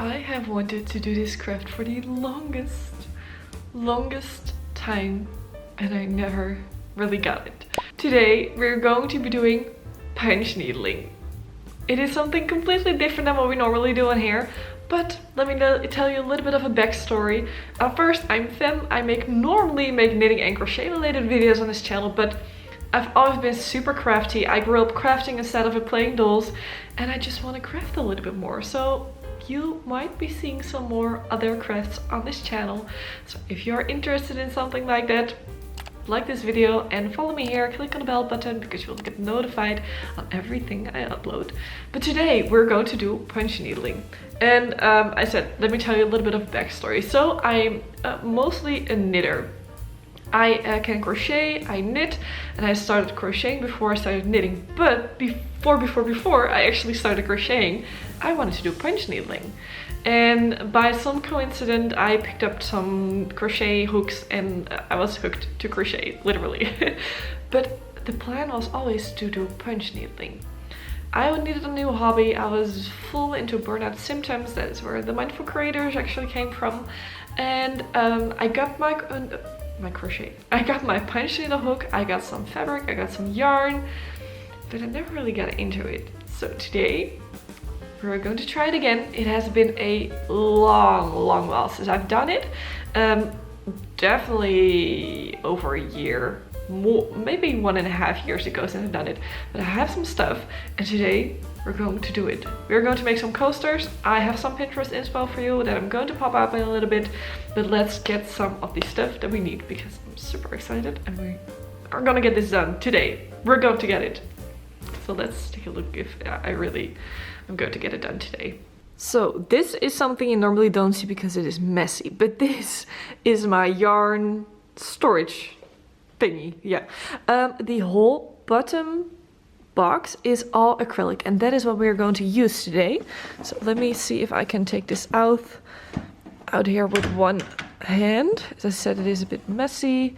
I have wanted to do this craft for the longest time, and I never really got it. Today we're going to be doing punch needling. It is something completely different than what we normally do on here, but let me tell you a little bit of a backstory. First, I'm Fem. I normally make knitting and crochet related videos on this channel, but I've always been super crafty. I grew up crafting instead of playing dolls, and I just want to craft a little bit more. So you might be seeing some more other crafts on this channel. So if you're interested in something like that, like this video and follow me here, click on the bell button because you will get notified on everything I upload. But today we're going to do punch needling. And I said, let me tell you a little bit of backstory. So I'm mostly a knitter. I can crochet, I knit, and I started crocheting before I started knitting. But before I actually started crocheting, I wanted to do punch needling. And by some coincidence, I picked up some crochet hooks and I was hooked to crochet, literally. But the plan was always to do punch needling. I needed a new hobby. I was full into burnout symptoms. That is where the Mindful Creators actually came from. And I got my crochet. I got my punch needle hook, I got some fabric, I got some yarn, but I never really got into it. So today we're going to try it again. It has been a long while since I've done it. Definitely over a year, maybe 1.5 years ago since I've done it. But I have some stuff, and today we're going to do it. We're going to make some coasters. I have some Pinterest inspo for you that I'm going to pop up in a little bit. But let's get some of the stuff that we need because I'm super excited and we are gonna get this done today. We're going to get it. So let's take a look if I'm going to get it done today. So this is something you normally don't see because it is messy, but this is my yarn storage thingy. Yeah, the whole bottom box is all acrylic, and that is what we're going to use today. So let me see if I can take this out here with one hand. As I said, it is a bit messy.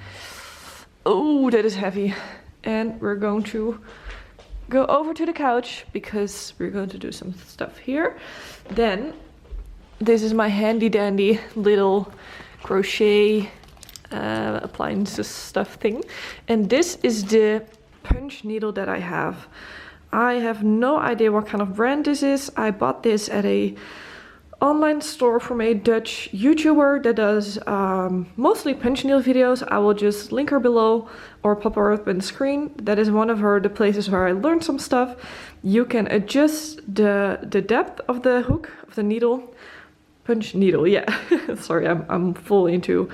Oh, that is heavy. And we're going to go over to the couch because we're going to do some stuff here. Then this is my handy dandy little crochet appliances stuff thing, and this is the punch needle that I have. I have no idea what kind of brand this is. I bought this at a online store from a Dutch YouTuber that does mostly punch needle videos. I will just link her below or pop her up on the screen. That is one of the places where I learned some stuff. You can adjust the depth of the hook of the needle. Punch needle, yeah. Sorry, I'm full into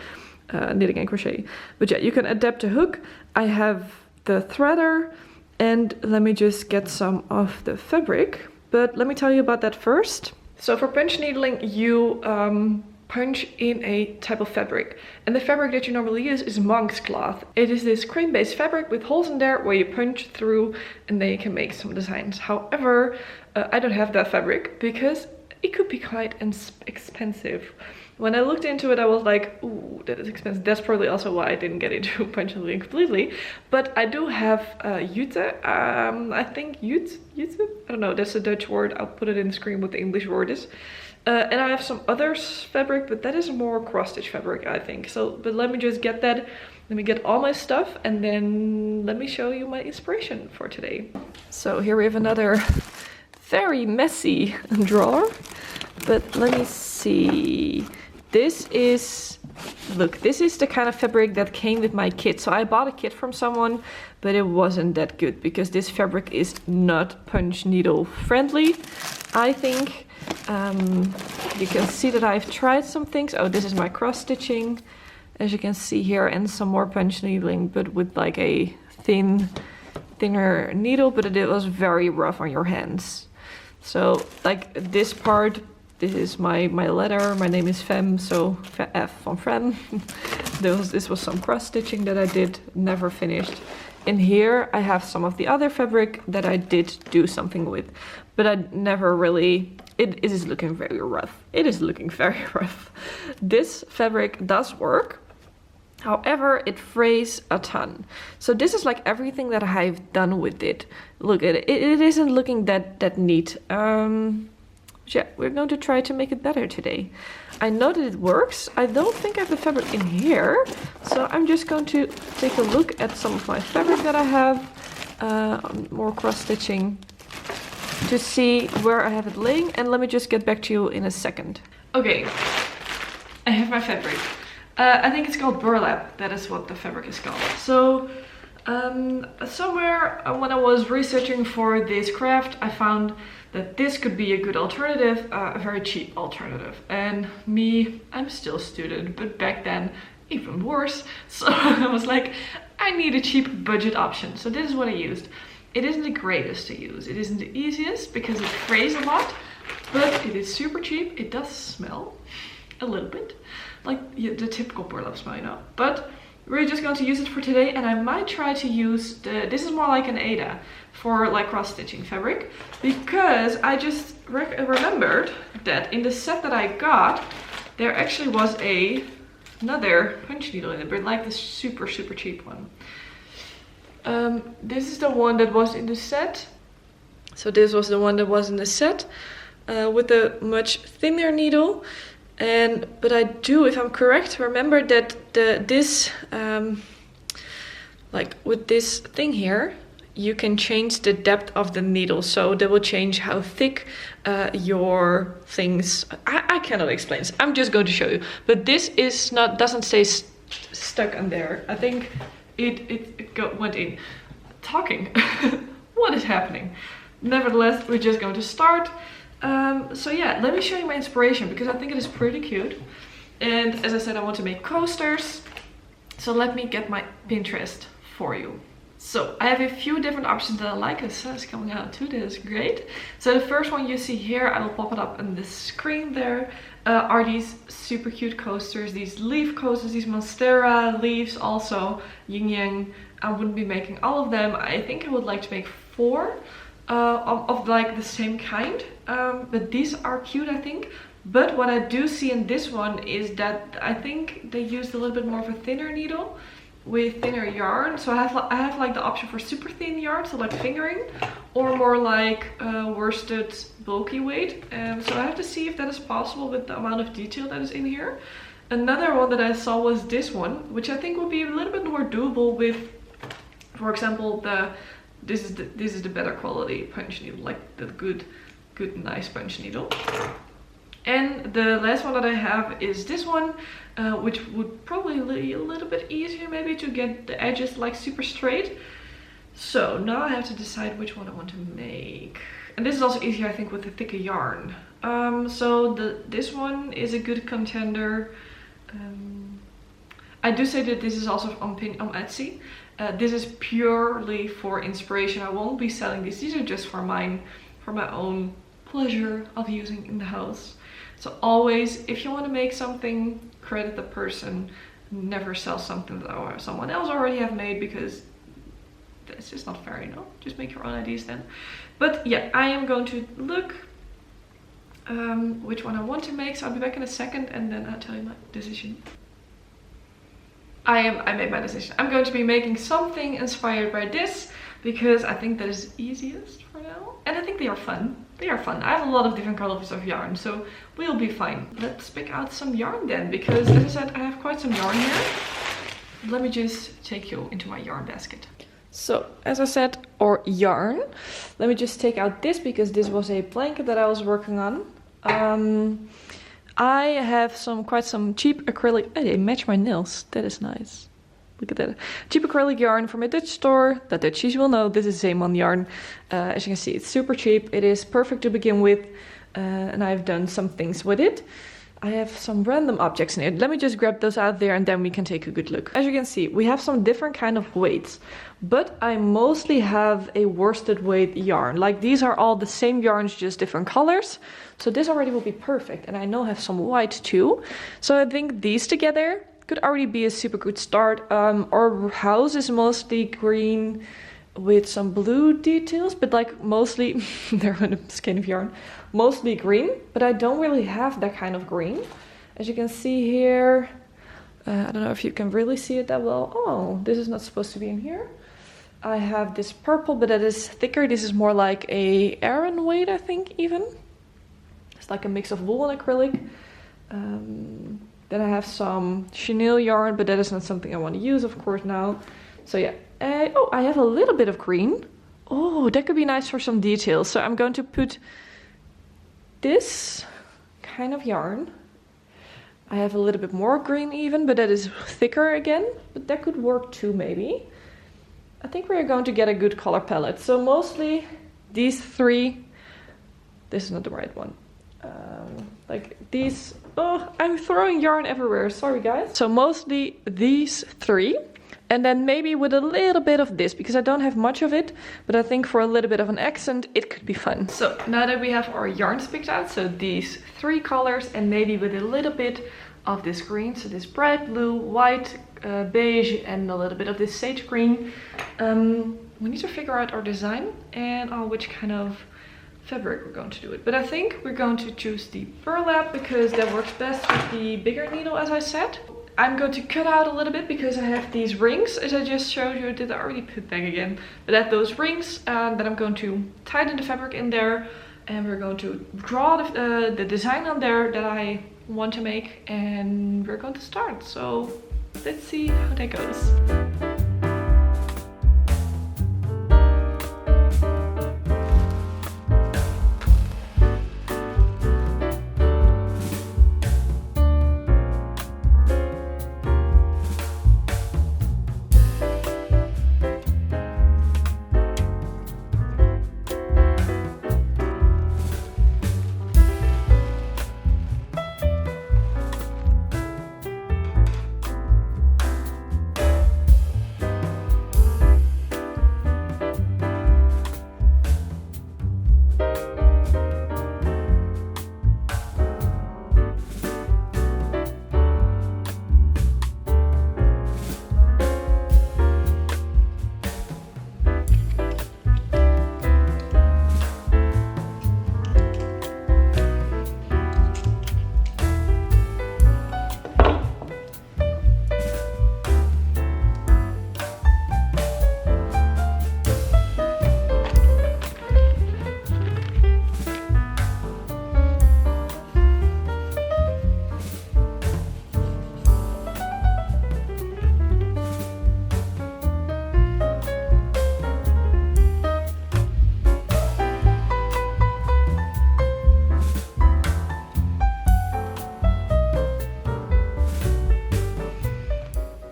knitting and crochet. But yeah, you can adapt the hook. I have the threader, and let me just get some of the fabric. But let me tell you about that first. So for punch needling, you punch in a type of fabric, and the fabric that you normally use is monk's cloth. It is this cream-based fabric with holes in there where you punch through and then you can make some designs. However, I don't have that fabric because it could be quite expensive. When I looked into it, I was like, ooh, that is expensive. That's probably also why I didn't get into punch needling completely. But I do have jute. I think jute? I don't know, that's a Dutch word. I'll put it in the screen what the English word is. And I have some other fabric, but that is more cross-stitch fabric, I think. So, but let me just get that. Let me get all my stuff, and then let me show you my inspiration for today. So here we have another very messy drawer. But let me see. This is the kind of fabric that came with my kit. So I bought a kit from someone, but it wasn't that good because this fabric is not punch needle friendly, I think. You can see that I've tried some things. Oh, this is my cross stitching, as you can see here, and some more punch needling, but with like a thinner needle, but it was very rough on your hands. So like this part, this is my letter. My name is Fem, so F from Fem. This was some cross stitching that I did, never finished. In here I have some of the other fabric that I did do something with, but I never really, it is looking very rough. It is looking very rough. This fabric does work. However, it frays a ton. So this is like everything that I've done with it. Look at it. It isn't looking that neat. But yeah, we're going to try to make it better today. I know that it works. I don't think I have the fabric in here. So I'm just going to take a look at some of my fabric that I have. More cross stitching to see where I have it laying. And let me just get back to you in a second. Okay, I have my fabric. I think it's called burlap. That is what the fabric is called. So somewhere when I was researching for this craft, I found that this could be a good alternative, a very cheap alternative. And me, I'm still a student, but back then even worse. So I was like, I need a cheap budget option. So this is what I used. It isn't the greatest to use. It isn't the easiest because it frays a lot, but it is super cheap. It does smell a little bit like the typical burlap smell, you know. But we're just going to use it for today, and I might try to use this is more like an Ada for like cross stitching fabric, because I just remembered that in the set that I got, there actually was another punch needle in it, but like this super cheap one. This is the one that was in the set. So this was the one that was in the set with a much thinner needle. But I do, if I'm correct, remember that this like with this thing here, you can change the depth of the needle, so that will change how thick your things. I cannot explain this. I'm just going to show you. But this is not, doesn't stay stuck on there. I think it went in. Talking. What is happening? Nevertheless, we're just going to start. So yeah, let me show you my inspiration, because I think it is pretty cute. And as I said, I want to make coasters. So let me get my Pinterest for you. So I have a few different options that I like. The sun is coming out too, that is great. So the first one you see here, I will pop it up on the screen there, are these super cute coasters. These leaf coasters, these monstera leaves, also yin yang. I wouldn't be making all of them. I think I would like to make 4 of like the same kind. But these are cute, I think. But what I do see in this one is that I think they used a little bit more of a thinner needle with thinner yarn. So I have like the option for super thin yarn, so like fingering, or more like worsted bulky weight. So I have to see if that is possible with the amount of detail that is in here. Another one that I saw was this one, which I think would be a little bit more doable with, for example, this is the better quality punch needle, like the good nice punch needle. And the last one that I have is this one, which would probably be a little bit easier maybe to get the edges like super straight. So now I have to decide which one I want to make. And this is also easier, I think, with the thicker yarn. So this one is a good contender. I do say that this is also on Etsy. This is purely for inspiration. I won't be selling these. These are just for my own pleasure of using in the house. So always, if you want to make something, credit the person. Never sell something that someone else already have made, because that's just not fair, you know. Just make your own ideas then. But yeah, I am going to look which one I want to make. So I'll be back in a second, and then I'll tell you my decision. I made my decision. I'm going to be making something inspired by this, because I think that is easiest for now. And I think they are fun. They are fun. I have a lot of different colors of yarn, so we'll be fine. Let's pick out some yarn then, because as I said, I have quite some yarn here. Let me just take you into my yarn basket. So as I said, or yarn, let me just take out this, because this was a blanket that I was working on. I have quite some cheap acrylic. Oh, they match my nails. That is nice. Look at that. Cheap acrylic yarn from a Dutch store. The Dutchies will know this is Zeeman yarn. As you can see, it's super cheap. It is perfect to begin with. And I've done some things with it. I have some random objects in it. Let me just grab those out there, and then we can take a good look. As you can see, we have some different kind of weights, but I mostly have a worsted weight yarn. Like, these are all the same yarns, just different colors. So this already will be perfect. And I know I have some white too. So I think these together could already be a super good start. Our house is mostly green with some blue details, but like mostly, they're on a skein of yarn, mostly green, but I don't really have that kind of green. As you can see here, I don't know if you can really see it that well. Oh, this is not supposed to be in here. I have this purple, but that is thicker. This is more like a Aran weight, I think, even. It's like a mix of wool and acrylic. Then I have some chenille yarn, but that is not something I want to use, of course, now. So yeah. Oh, I have a little bit of green. Oh, that could be nice for some details. So I'm going to put this kind of yarn. I have a little bit more green even, but that is thicker again. But that could work too, maybe. I think we're going to get a good color palette. So mostly these three. This is not the right one. Like these. Oh, I'm throwing yarn everywhere. Sorry, guys. So mostly these three. And then maybe with a little bit of this, because I don't have much of it, but I think for a little bit of an accent, it could be fun. So now that we have our yarns picked out, so these three colors, and maybe with a little bit of this green, so this bright blue, white, beige, and a little bit of this sage green, we need to figure out our design and on which kind of fabric we're going to do it. But I think we're going to choose the burlap because that works best with the bigger needle, as I said. I'm going to cut out a little bit because I have these rings, as I just showed you. Did I already put back again? But I have those rings that I'm going to tighten the fabric in there, and we're going to draw the design on there that I want to make, and we're going to start. So let's see how that goes.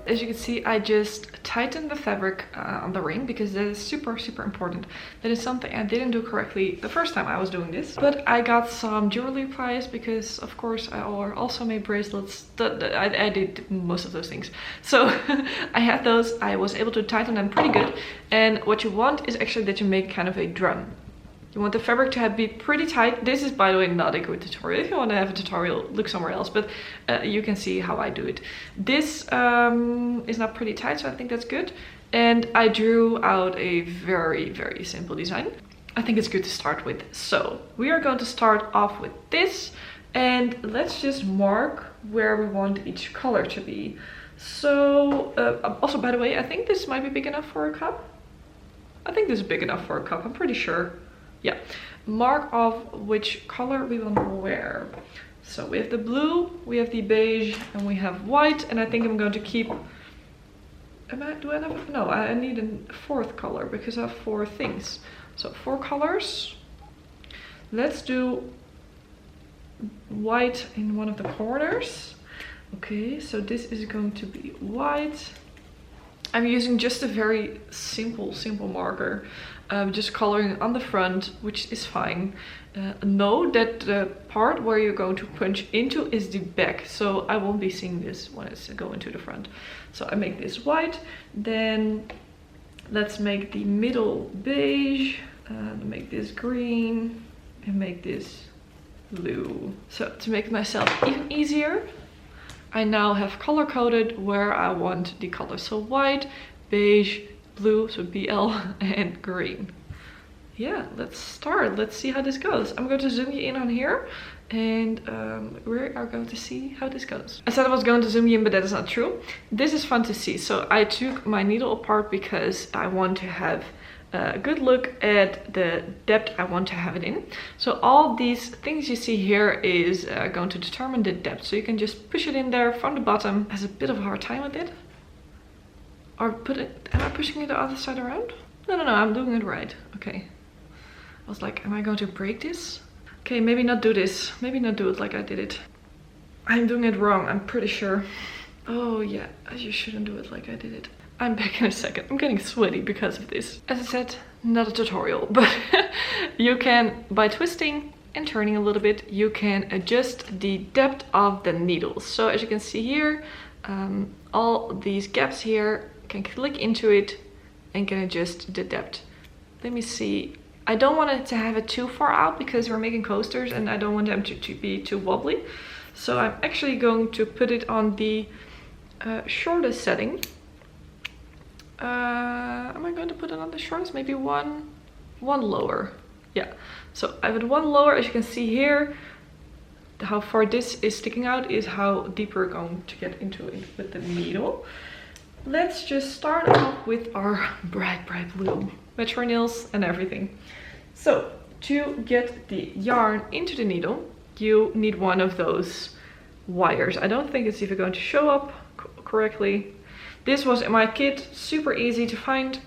As you can see, I just tightened the fabric on the ring because that is super important. That is something I didn't do correctly the first time I was doing this. But I got some jewelry pliers because of course I also made bracelets. I did most of those things. So I had those, I was able to tighten them pretty good. And what you want is actually that you make kind of a drum. You want the fabric to be pretty tight. This is, by the way, not a good tutorial. If you want to have a tutorial, look somewhere else. But you can see how I do it. This is not pretty tight, so I think that's good. And I drew out a very simple design. I think it's good to start with. So we are going to start off with this. And let's just mark where we want each color to be. So, also, by the way, I think this might be big enough for a cup. I think this is big enough for a cup, I'm pretty sure. Yeah, mark off which color we want to wear. So we have the blue, we have the beige, and we have white. And I think I'm going to keep. No, I need a fourth color because I have 4 things. So 4 colors. Let's do white in one of the corners. Okay, so this is going to be white. I'm using just a very simple marker. Just coloring on the front, which is fine. Know that the part where you're going to punch into is the back, so I won't be seeing this when it's going to the front. So I make this white, then let's make the middle beige, make this green, and make this blue. So to make myself even easier, I now have color coded where I want the color. So white, beige, blue, so BL, and green. Yeah, let's start. Let's see how this goes. I'm going to zoom you in on here, and we are going to see how this goes. I said I was going to zoom you in, but that is not true. This is fun to see. So I took my needle apart because I want to have a good look at the depth I want to have it in. So all these things you see here is going to determine the depth. So you can just push it in there from the bottom. Has a bit of a hard time with it. Or put it, am I pushing it the other side around? No, I'm doing it right. Okay. I was like, am I going to break this? Okay, maybe not do this. Maybe not do it like I did it. I'm doing it wrong, I'm pretty sure. Oh yeah, you shouldn't do it like I did it. I'm back in a second. I'm getting sweaty because of this. As I said, not a tutorial, but you can, by twisting and turning a little bit, you can adjust the depth of the needles. So as you can see here, all these gaps here, can click into it and can adjust the depth. Let me see. I don't want it to have it too far out because we're making coasters and I don't want them to be too wobbly. So I'm actually going to put it on the shortest setting. Am I going to put it on the shortest? Maybe one lower. Yeah, so I have it one lower. As you can see here, how far this is sticking out is how deep we're going to get into it with the needle. Let's just start off with our bright blue. Match our nails and everything. So to get the yarn into the needle, you need one of those wires. I don't think it's even going to show up correctly. This was in my kit, super easy to find.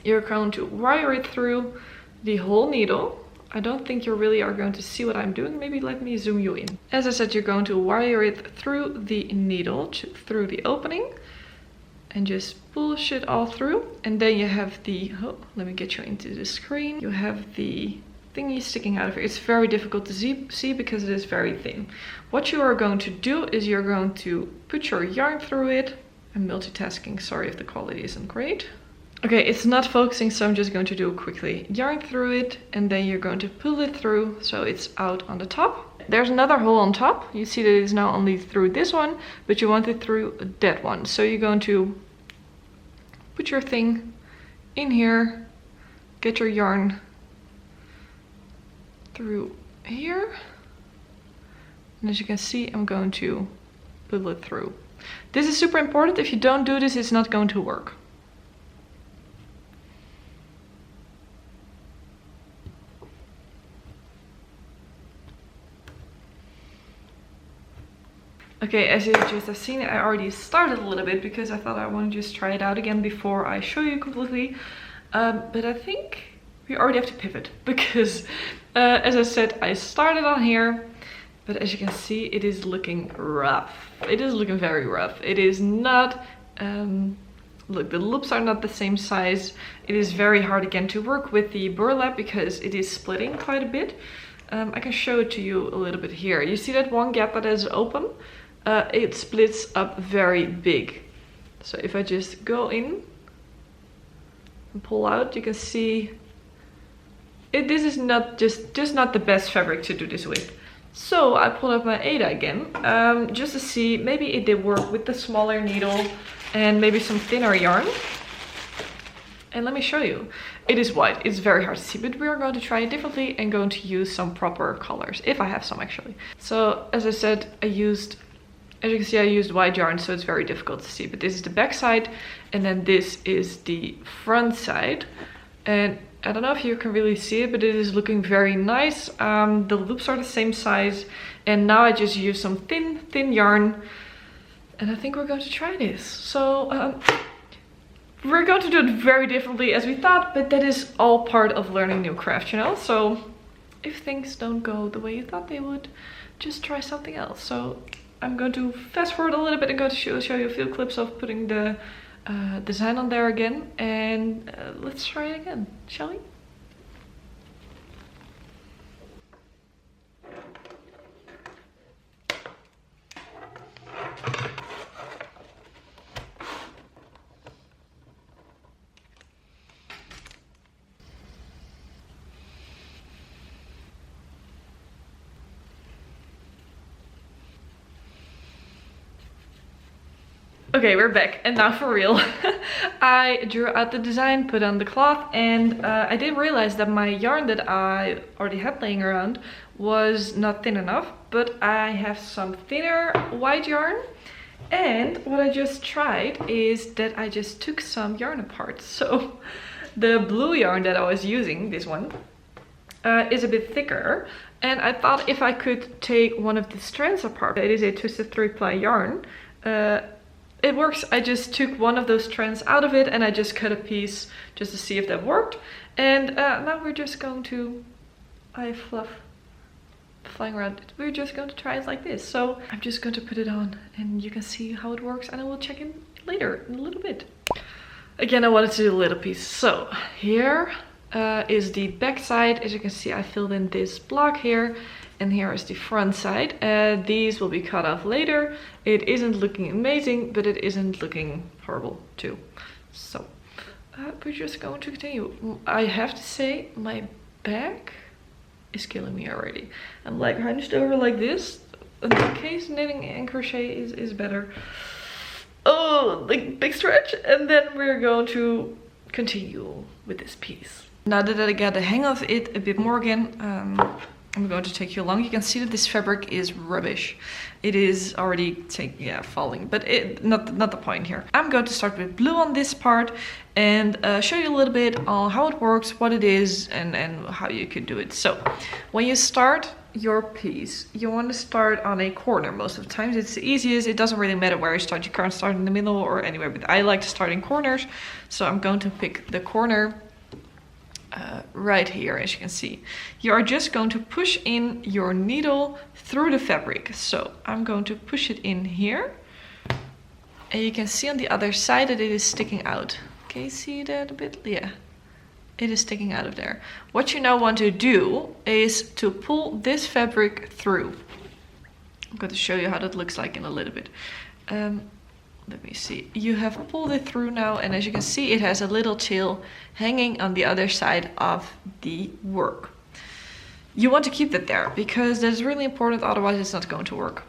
You're going to wire it through the whole needle. I don't think you really are going to see what I'm doing. Maybe let me zoom you in. As I said, you're going to wire it through the needle, through the opening, and just push it all through. And then you have the, oh, let me get you into the screen. You have the thingy sticking out of here. It's very difficult to see because it is very thin. What you are going to do is you're going to put your yarn through it. I'm multitasking, sorry if the quality isn't great. Okay, it's not focusing, so I'm just going to do it quickly. Yarn through it, and then you're going to pull it through so it's out on the top. There's another hole on top. You see that it's now only through this one, but you want it through that one. So you're going to put your thing in here, get your yarn through here. And as you can see, I'm going to pull it through. This is super important. If you don't do this, it's not going to work. Okay, as you just have seen, I already started a little bit because I thought I want to just try it out again before I show you completely. But I think we already have to pivot because, as I said, I started on here. But as you can see, it is looking rough. It is looking very rough. It is not, look, the loops are not the same size. It is very hard again to work with the burlap because it is splitting quite a bit. I can show it to you a little bit here. You see that one gap that is open? It splits up very big. So if I just go in and pull out, you can see this is not just not the best fabric to do this with. So I pulled up my Ada again, just to see, maybe it did work with the smaller needle and maybe some thinner yarn. And let me show you. It is white, it's very hard to see, but we are going to try it differently and going to use some proper colors, if I have some actually. So as I said, as you can see, I used white yarn, so it's very difficult to see, but this is the back side and then this is the front side. And I don't know if you can really see it, but it is looking very nice. The loops are the same size. And now I just use some thin yarn. And I think we're going to try this. So we're going to do it very differently as we thought, but that is all part of learning new craft, you know? So if things don't go the way you thought they would, just try something else. So I'm going to fast forward a little bit and go to show you a few clips of putting the design on there again, and let's try it again, shall we? Okay, we're back, and now for real. I drew out the design, put on the cloth, and I didn't realize that my yarn that I already had laying around was not thin enough, but I have some thinner white yarn. And what I just tried is that I just took some yarn apart. So The blue yarn that I was using, this one, is a bit thicker. And I thought if I could take one of the strands apart, it is a twisted 3-ply yarn, it works. I just took one of those strands out of it and I just cut a piece just to see if that worked. And now we're just going to, I have fluff flying around. We're just going to try it like this. So I'm just going to put it on and you can see how it works, and I will check in later in a little bit. Again, I wanted to do a little piece. So here is the back side. As you can see, I filled in this block here, and here is the front side. These will be cut off later. It isn't looking amazing, but it isn't looking horrible too. So we're just going to continue. I have to say, my back is killing me already. I'm like hunched over like this. In that case, knitting and crochet is better. Oh, like big stretch. And then we're going to continue with this piece. Now that I got the hang of it a bit more again, I'm going to take you along. You can see that this fabric is rubbish. It is already falling, but not the point here. I'm going to start with blue on this part and show you a little bit on how it works, what it is, and how you could do it. So when you start your piece, you want to start on a corner. Most of the times it's the easiest. It doesn't really matter where you start. You can't start in the middle or anywhere, but I like to start in corners. So I'm going to pick the corner right here. As you can see, you are just going to push in your needle through the fabric. So I'm going to push it in here, and you can see on the other side that it is sticking out. Okay, see that a bit? Yeah, it is sticking out of there. What you now want to do is to pull this fabric through. I'm going to show you how that looks like in a little bit. Let me see. You have pulled it through now, and as you can see, it has a little tail hanging on the other side of the work. You want to keep that there because that's really important, otherwise it's not going to work.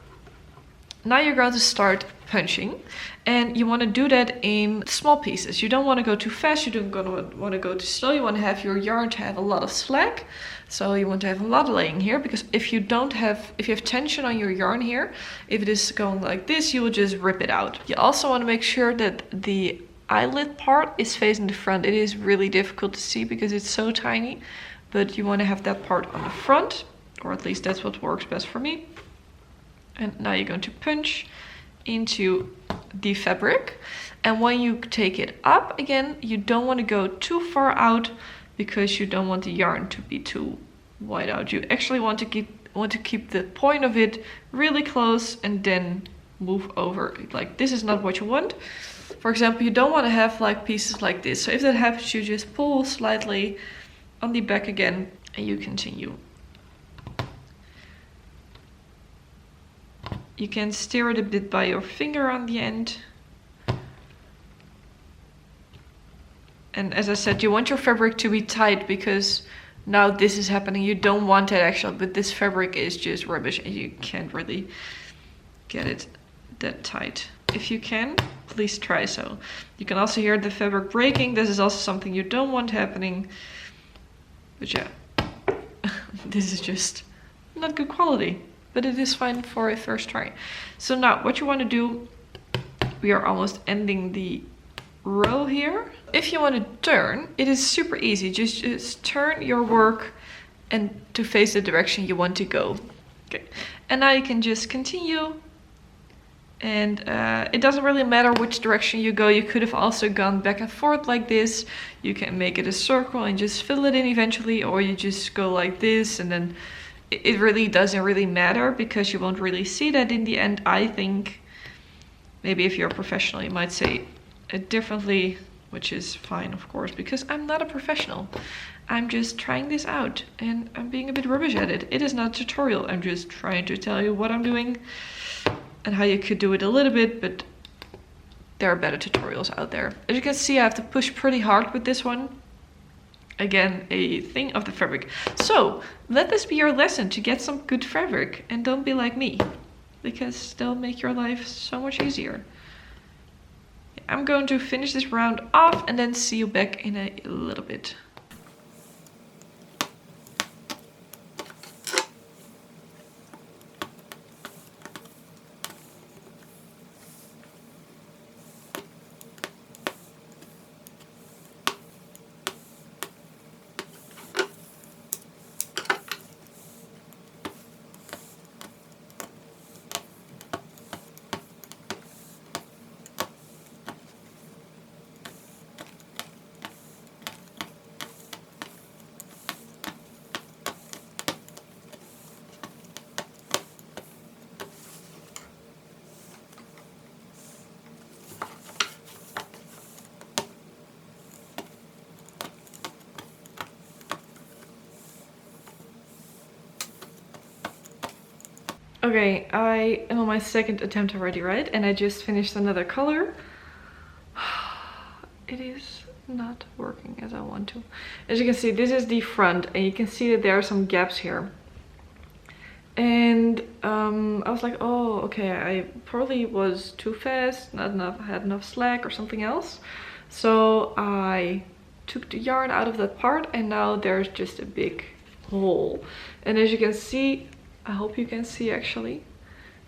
Now you're going to start punching, and you want to do that in small pieces. You don't want to go too fast, you don't want to go too slow. You want to have your yarn to have a lot of slack. So you want to have a lot of laying here, because if you have tension on your yarn here, if it is going like this, you will just rip it out. You also want to make sure that the eyelet part is facing the front. It is really difficult to see because it's so tiny, but you want to have that part on the front, or at least that's what works best for me. And now you're going to punch into the fabric, and when you take it up again, you don't want to go too far out because you don't want the yarn to be too wide out. You actually want to keep the point of it really close and then move over. Like, this is not what you want. For example, you don't want to have like pieces like this. So if that happens, you just pull slightly on the back again and you continue. You can steer it a bit by your finger on the end. And as I said, you want your fabric to be tight because now this is happening. You don't want that actually, but this fabric is just rubbish and you can't really get it that tight. If you can, please try so. You can also hear the fabric breaking. This is also something you don't want happening. But yeah, this is just not good quality, but it is fine for a first try. So now what you want to do, we are almost ending the row here. If you want to turn, it is super easy. Just turn your work and to face the direction you want to go. Okay, and now you can just continue. And it doesn't really matter which direction you go. You could have also gone back and forth like this. You can make it a circle and just fill it in eventually, or you just go like this, and then it really doesn't really matter because you won't really see that in the end. I think maybe if you're a professional, you might say it differently, which is fine, of course, because I'm not a professional. I'm just trying this out and I'm being a bit rubbish at it. It is not a tutorial. I'm just trying to tell you what I'm doing and how you could do it a little bit, but there are better tutorials out there. As you can see, I have to push pretty hard with this one. Again, a thing of the fabric. So let this be your lesson to get some good fabric, and don't be like me, because they'll make your life so much easier. I'm going to finish this round off and then see you back in a little bit. Okay, I am on my second attempt already, right? And I just finished another color. It is not working as I want to. As you can see, this is the front, and you can see that there are some gaps here. And I was like, oh, okay, I probably was too fast, not enough, had enough slack or something else. So I took the yarn out of that part, and now there's just a big hole. And as you can see, I hope you can see actually,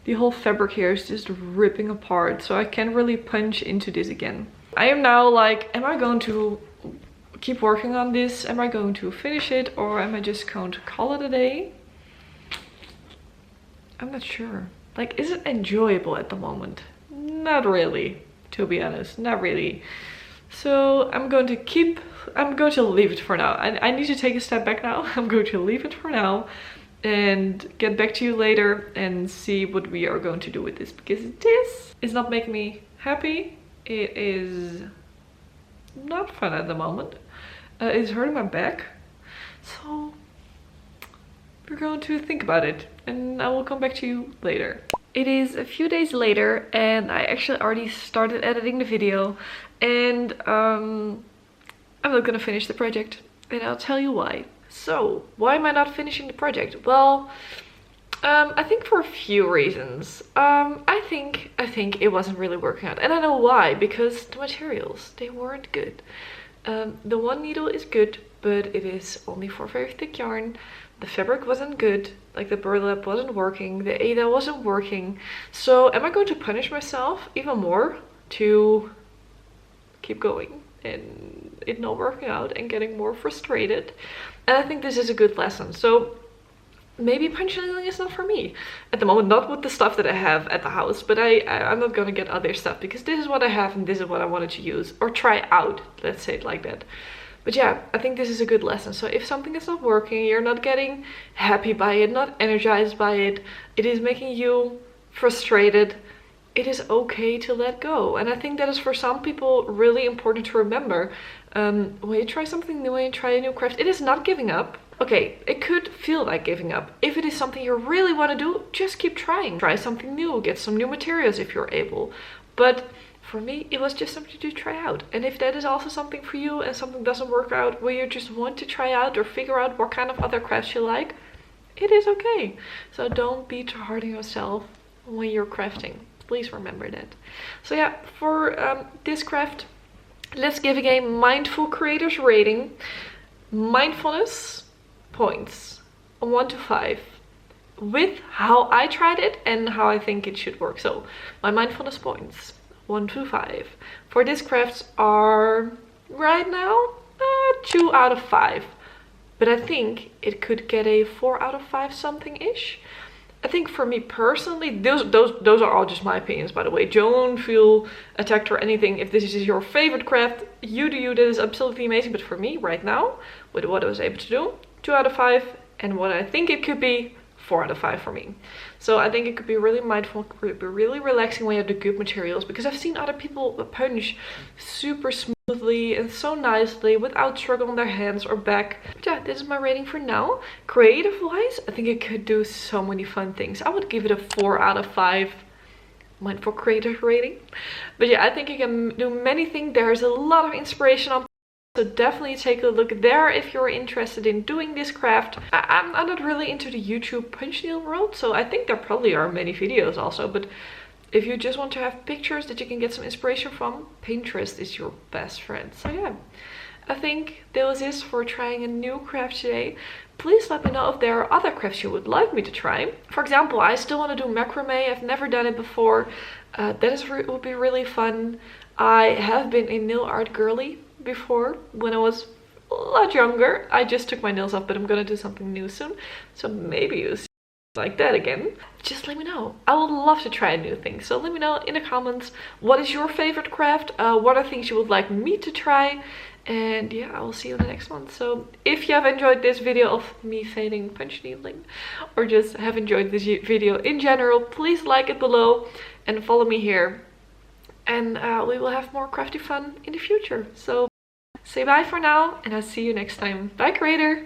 the whole fabric here is just ripping apart. So I can't really punch into this again. I am now like, am I going to keep working on this? Am I going to finish it, or am I just going to call it a day? I'm not sure. Like, is it enjoyable at the moment? Not really, to be honest, not really. So I'm going to leave it for now. I need to take a step back now. I'm going to leave it for now and get back to you later and see what we are going to do with this, because this is not making me happy. It is not fun at the moment. It's hurting my back. So we're going to think about it, and I will come back to you later. It is a few days later, and I actually already started editing the video, and I'm not gonna finish the project, and I'll tell you why. So why am I not finishing the project? Well, I think for a few reasons. I think it wasn't really working out, and I know why, because the materials, they weren't good. The one needle is good, but it is only for very thick yarn. The fabric wasn't good, like the burlap wasn't working, the Ada wasn't working. So am I going to punish myself even more to keep going and it not working out and getting more frustrated? And I think this is a good lesson. So maybe punch needling is not for me at the moment, not with the stuff that I have at the house, but I'm not gonna get other stuff, because this is what I have and this is what I wanted to use or try out, let's say it like that. But yeah, I think this is a good lesson. So if something is not working, you're not getting happy by it, not energized by it, it is making you frustrated, it is okay to let go. And I think that is for some people really important to remember. When you try something new, when you try a new craft, it is not giving up. Okay, it could feel like giving up. If it is something you really want to do, just keep trying. Try something new, get some new materials if you're able. But for me, it was just something to try out. And if that is also something for you and something doesn't work out, where you just want to try out or figure out what kind of other crafts you like, it is okay. So don't be too hard on yourself when you're crafting. Please remember that. So yeah, for this craft, let's give it a Mindful Creators rating. Mindfulness points, 1 to 5. With how I tried it and how I think it should work. So my mindfulness points, 1 to 5 for this crafts are right now 2 out of 5, but I think it could get a 4 out of 5 something ish. I think for me personally, those are all just my opinions, by the way. Don't feel attacked or anything. If this is your favorite craft, you do you, that is absolutely amazing. But for me right now, with what I was able to do, 2 out of 5, and what I think it could be, 4 out of 5 for me. So I think it could be really mindful, could be really relaxing when you have the good materials, because I've seen other people punch super smoothly and so nicely without struggle on their hands or back. But yeah, this is my rating for now. Creative wise, I think it could do so many fun things. I would give it a 4 out of 5 Mindful Creators rating. But yeah, I think you can do many things. There's a lot of inspiration on, so definitely take a look there if you're interested in doing this craft. I'm not really into the YouTube punch needle world, so I think there probably are many videos also, but if you just want to have pictures that you can get some inspiration from, Pinterest is your best friend. So yeah, I think that was it for trying a new craft today. Please let me know if there are other crafts you would like me to try. For example, I still want to do macrame. I've never done it before. Would be really fun. I have been a nail art girly before when I was a lot younger. I just took my nails off, but I'm gonna do something new soon, so maybe you see like that again. Just let me know. I would love to try new things, so let me know in the comments what is your favorite craft, what are things you would like me to try, and yeah, I will see you in the next one. So if you have enjoyed this video of me fading punch needling, or just have enjoyed this video in general, please like it below and follow me here, and we will have more crafty fun in the future. So say bye for now, and I'll see you next time. Bye, creator!